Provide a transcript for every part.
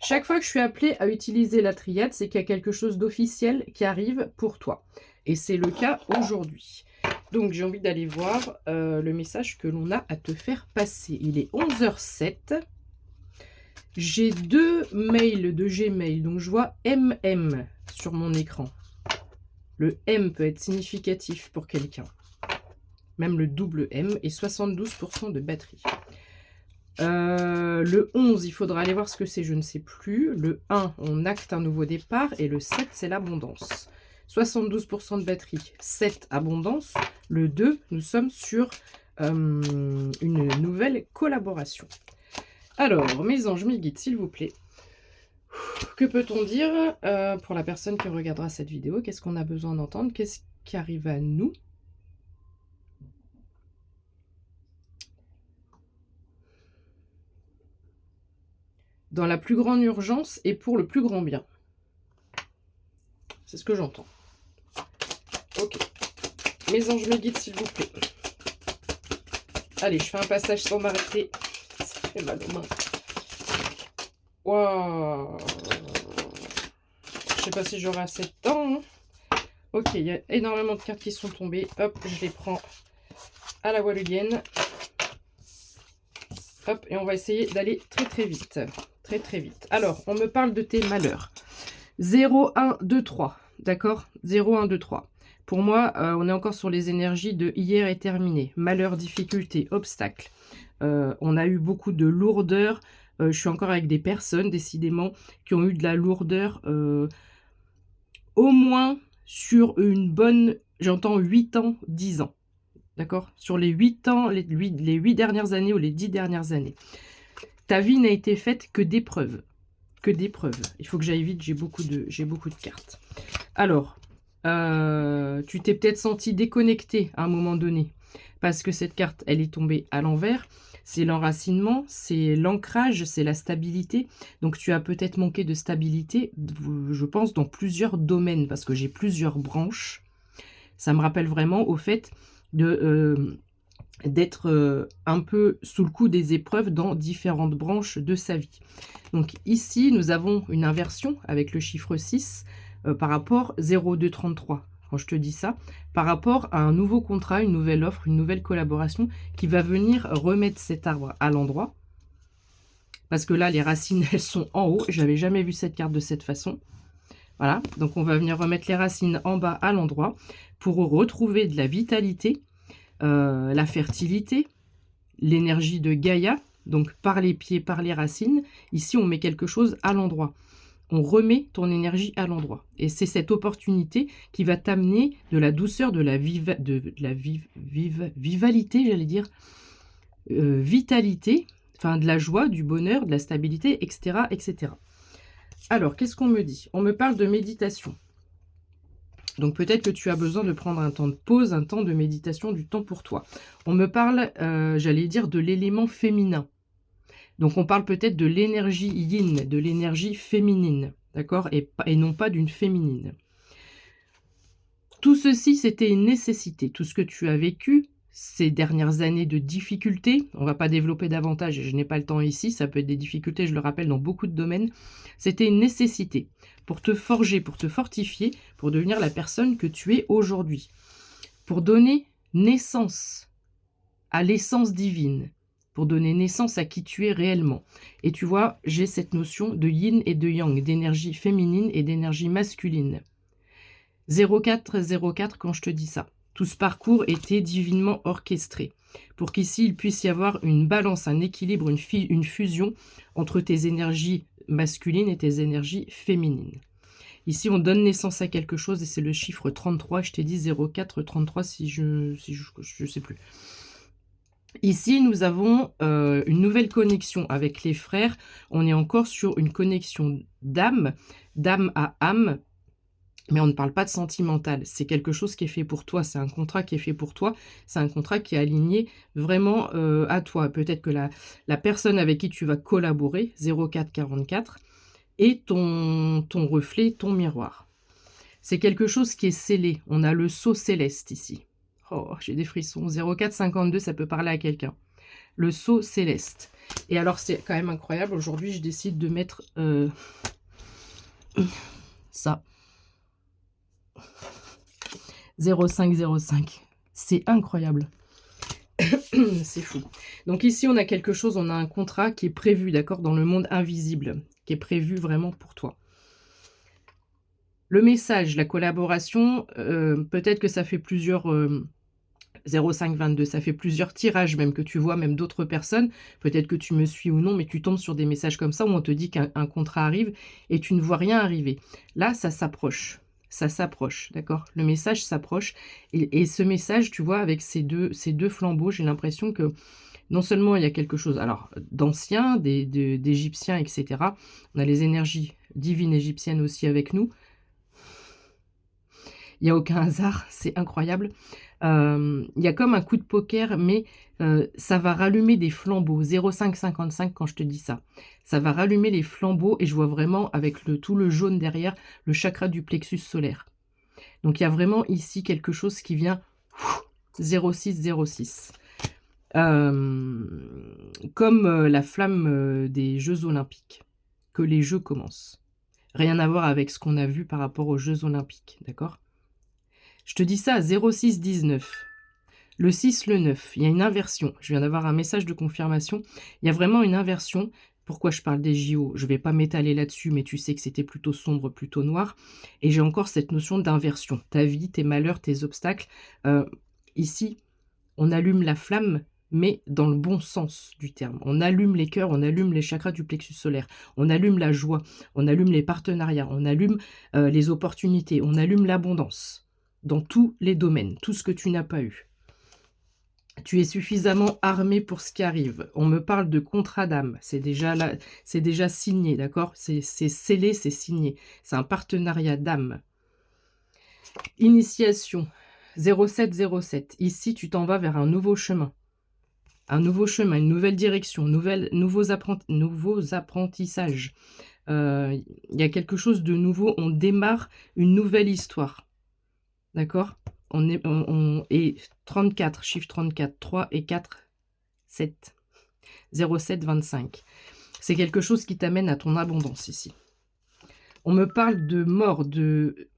Chaque fois que je suis appelée à utiliser la triade, c'est qu'il y a quelque chose d'officiel qui arrive pour toi. Et c'est le cas aujourd'hui. Donc, j'ai envie d'aller voir le message que l'on a à te faire passer. Il est 11h07. J'ai 2 mails de Gmail. Donc, je vois MM sur mon écran. Le M peut être significatif pour quelqu'un. Même le double M et 72% de batterie. Le 11, il faudra aller voir ce que c'est, je ne sais plus. Le 1, on acte un nouveau départ. Et le 7, c'est l'abondance. 72% de batterie, 7, abondance. Le 2, nous sommes sur une nouvelle collaboration. Alors, mes anges, mes guides, s'il vous plaît. Que peut-on dire pour la personne qui regardera cette vidéo? Qu'est-ce qu'on a besoin d'entendre? Qu'est-ce qui arrive à nous? Dans la plus grande urgence et pour le plus grand bien. C'est ce que j'entends. Ok. Mes anges, mes guides, s'il vous plaît. Allez, je fais un passage sans m'arrêter. Ça fait mal aux mains. Waouh. Je sais pas si j'aurai assez de temps. Hein. Ok, il y a énormément de cartes qui sont tombées. Hop, je les prends à la walulienne. Hop, et on va essayer d'aller très très vite. Très très vite. Alors, on me parle de tes malheurs. 0, 1, 2, 3. D'accord? 0, 1, 2, 3. Pour moi, on est encore sur les énergies de hier est terminé. Malheur, difficulté, obstacle. On a eu beaucoup de lourdeur. Je suis encore avec des personnes, décidément, qui ont eu de la lourdeur au moins sur une bonne, j'entends 8 ans, 10 ans. D'accord? Sur les 8 ans, les 8 dernières années ou les 10 dernières années. Ta vie n'a été faite que d'épreuves. Que d'épreuves. Il faut que j'aille vite, j'ai beaucoup de cartes. Alors, tu t'es peut-être senti déconnecté à un moment donné. Parce que cette carte, elle est tombée à l'envers. C'est l'enracinement, c'est l'ancrage, c'est la stabilité. Donc, tu as peut-être manqué de stabilité, je pense, dans plusieurs domaines. Parce que j'ai plusieurs branches. Ça me rappelle vraiment au fait d'être un peu sous le coup des épreuves dans différentes branches de sa vie. Donc ici, nous avons une inversion avec le chiffre 6 par rapport 0233. Quand je te dis ça, par rapport à un nouveau contrat, une nouvelle offre, une nouvelle collaboration qui va venir remettre cet arbre à l'endroit. Parce que là, les racines, elles sont en haut. Je n'avais jamais vu cette carte de cette façon. Voilà, donc on va venir remettre les racines en bas à l'endroit pour retrouver de la vitalité, la fertilité, l'énergie de Gaïa, donc par les pieds, par les racines. Ici, on met quelque chose à l'endroit. On remet ton énergie à l'endroit. Et c'est cette opportunité qui va t'amener de la douceur, de la vivalité, j'allais dire, vitalité, enfin de la joie, du bonheur, de la stabilité, etc., etc. Alors, qu'est-ce qu'on me dit? On me parle de méditation. Donc peut-être que tu as besoin de prendre un temps de pause, un temps de méditation, du temps pour toi. On me parle, j'allais dire, de l'élément féminin. Donc on parle peut-être de l'énergie yin, de l'énergie féminine, d'accord, et non pas d'une féminine. Tout ceci, c'était une nécessité. Tout ce que tu as vécu, ces dernières années de difficultés, on ne va pas développer davantage, je n'ai pas le temps ici, ça peut être des difficultés, je le rappelle, dans beaucoup de domaines, c'était une nécessité pour te forger, pour te fortifier, pour devenir la personne que tu es aujourd'hui, pour donner naissance à l'essence divine, pour donner naissance à qui tu es réellement. Et tu vois, j'ai cette notion de yin et de yang, d'énergie féminine et d'énergie masculine. 0404 quand je te dis ça. Tout ce parcours était divinement orchestré pour qu'ici, il puisse y avoir une balance, un équilibre, une fusion entre tes énergies masculines et tes énergies féminines. Ici, on donne naissance à quelque chose et c'est le chiffre 33. Je t'ai dit 0433 si je sais plus. Ici, nous avons une nouvelle connexion avec les frères. On est encore sur une connexion d'âme à âme. Mais on ne parle pas de sentimental, c'est quelque chose qui est fait pour toi, c'est un contrat qui est fait pour toi, c'est un contrat qui est aligné vraiment à toi. Peut-être que la personne avec qui tu vas collaborer, 0444, est ton reflet, ton miroir. C'est quelque chose qui est scellé, on a le sceau céleste ici. Oh, j'ai des frissons, 0452, ça peut parler à quelqu'un. le sceau céleste. Et alors, c'est quand même incroyable. Aujourd'hui, je décide de mettre ça. 0505. C'est incroyable. C'est fou. Donc ici, on a quelque chose, on a un contrat qui est prévu, d'accord, dans le monde invisible, qui est prévu vraiment pour toi. Le message, la collaboration, peut-être que ça fait plusieurs 0522, ça fait plusieurs tirages même que tu vois, même d'autres personnes. Peut-être que tu me suis ou non, mais tu tombes sur des messages comme ça où on te dit qu'un contrat arrive et tu ne vois rien arriver. Là, ça s'approche. Ça s'approche, d'accord? Le message s'approche. Et ce message, tu vois, avec ces deux flambeaux, j'ai l'impression que non seulement il y a quelque chose alors d'ancien, d'Égyptiens, etc. On a les énergies divines égyptiennes aussi avec nous. Il n'y a aucun hasard, c'est incroyable. Il y a comme un coup de poker, mais ça va rallumer des flambeaux. 0555 quand je te dis ça. Ça va rallumer les flambeaux et je vois vraiment avec tout le jaune derrière, le chakra du plexus solaire. Donc il y a vraiment ici quelque chose qui vient 0606. Comme la flamme des Jeux Olympiques, que les Jeux commencent. Rien à voir avec ce qu'on a vu par rapport aux Jeux Olympiques, d'accord? Je te dis ça à 0619. Le 6, le 9, il y a une inversion. Je viens d'avoir un message de confirmation. Il y a vraiment une inversion. Pourquoi je parle des JO? Je ne vais pas m'étaler là-dessus, mais tu sais que c'était plutôt sombre, plutôt noir. Et j'ai encore cette notion d'inversion. Ta vie, tes malheurs, tes obstacles. Ici, on allume la flamme, mais dans le bon sens du terme. On allume les cœurs, on allume les chakras du plexus solaire. On allume la joie, on allume les partenariats, on allume les opportunités, on allume l'abondance. Dans tous les domaines, tout ce que tu n'as pas eu. Tu es suffisamment armé pour ce qui arrive. On me parle de contrat d'âme. C'est déjà là, c'est déjà signé, d'accord? C'est scellé, c'est signé. C'est un partenariat d'âme. Initiation 0707. Ici, tu t'en vas vers un nouveau chemin. Un nouveau chemin, une nouvelle direction, nouveaux apprentissages. Il y a quelque chose de nouveau. On démarre une nouvelle histoire. D'accord? Et 34, chiffre 34, 3 et 4, 7. 07, 25. C'est quelque chose qui t'amène à ton abondance ici. On me parle de mort,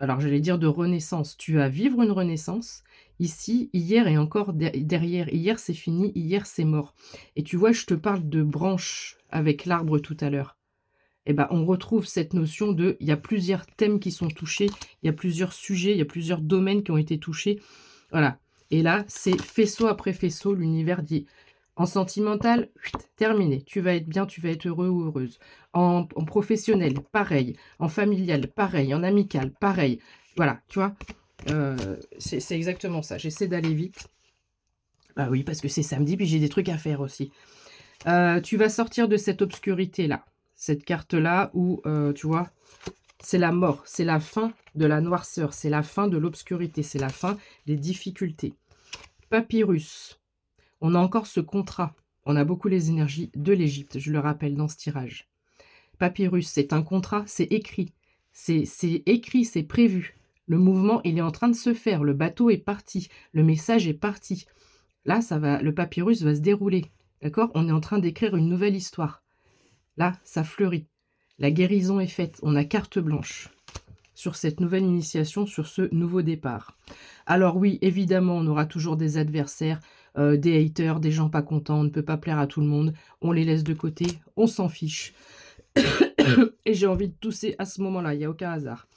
alors j'allais dire de renaissance. Tu vas vivre une renaissance. Ici, hier et encore derrière. Hier, c'est fini. Hier, c'est mort. Et tu vois, je te parle de branches avec l'arbre tout à l'heure. Eh ben, on retrouve cette notion de, il y a plusieurs thèmes qui sont touchés, il y a plusieurs sujets, il y a plusieurs domaines qui ont été touchés. Voilà. Et là, c'est faisceau après faisceau, l'univers dit, en sentimental, terminé. Tu vas être bien, tu vas être heureux ou heureuse. En professionnel, pareil. En familial, pareil. En amical, pareil. Voilà, tu vois, c'est exactement ça. J'essaie d'aller vite. Bah oui, parce que c'est samedi, puis j'ai des trucs à faire aussi. Tu vas sortir de cette obscurité-là. Cette carte-là où, tu vois, c'est la mort, c'est la fin de la noirceur, c'est la fin de l'obscurité, c'est la fin des difficultés. Papyrus, on a encore ce contrat. On a beaucoup les énergies de l'Égypte, je le rappelle dans ce tirage. Papyrus, c'est un contrat, c'est écrit. C'est écrit, c'est prévu. Le mouvement, il est en train de se faire. Le bateau est parti. Le message est parti. Là, le papyrus va se dérouler. D'accord? On est en train d'écrire une nouvelle histoire. Là, ça fleurit. La guérison est faite. On a carte blanche sur cette nouvelle initiation, sur ce nouveau départ. Alors oui, évidemment, on aura toujours des adversaires, des haters, des gens pas contents. On ne peut pas plaire à tout le monde. On les laisse de côté. On s'en fiche. Et j'ai envie de tousser à ce moment-là. Il n'y a aucun hasard.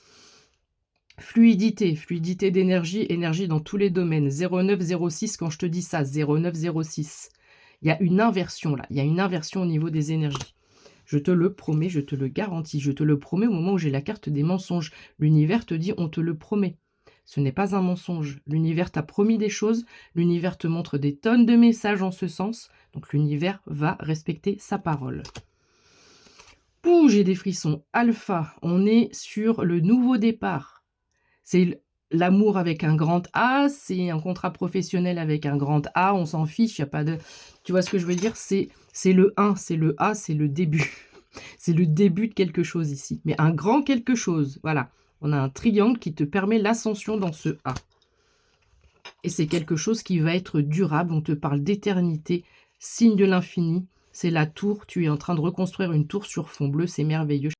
Fluidité, fluidité d'énergie, énergie dans tous les domaines. 0906, quand je te dis ça, 0906. Il y a une inversion là. Il y a une inversion au niveau des énergies. Je te le promets, je te le garantis, je te le promets au moment où j'ai la carte des mensonges. L'univers te dit, on te le promet. Ce n'est pas un mensonge. L'univers t'a promis des choses, l'univers te montre des tonnes de messages en ce sens, donc l'univers va respecter sa parole. Ouh, j'ai des frissons. Alpha, on est sur le nouveau départ. C'est l'amour avec un grand A, c'est un contrat professionnel avec un grand A, on s'en fiche, il n'y a pas de... Tu vois ce que je veux dire? C'est le 1, c'est le A, c'est le début. C'est le début de quelque chose ici. Mais un grand quelque chose, voilà. On a un triangle qui te permet l'ascension dans ce A. Et c'est quelque chose qui va être durable, on te parle d'éternité. Signe de l'infini, c'est la tour. Tu es en train de reconstruire une tour sur fond bleu, c'est merveilleux.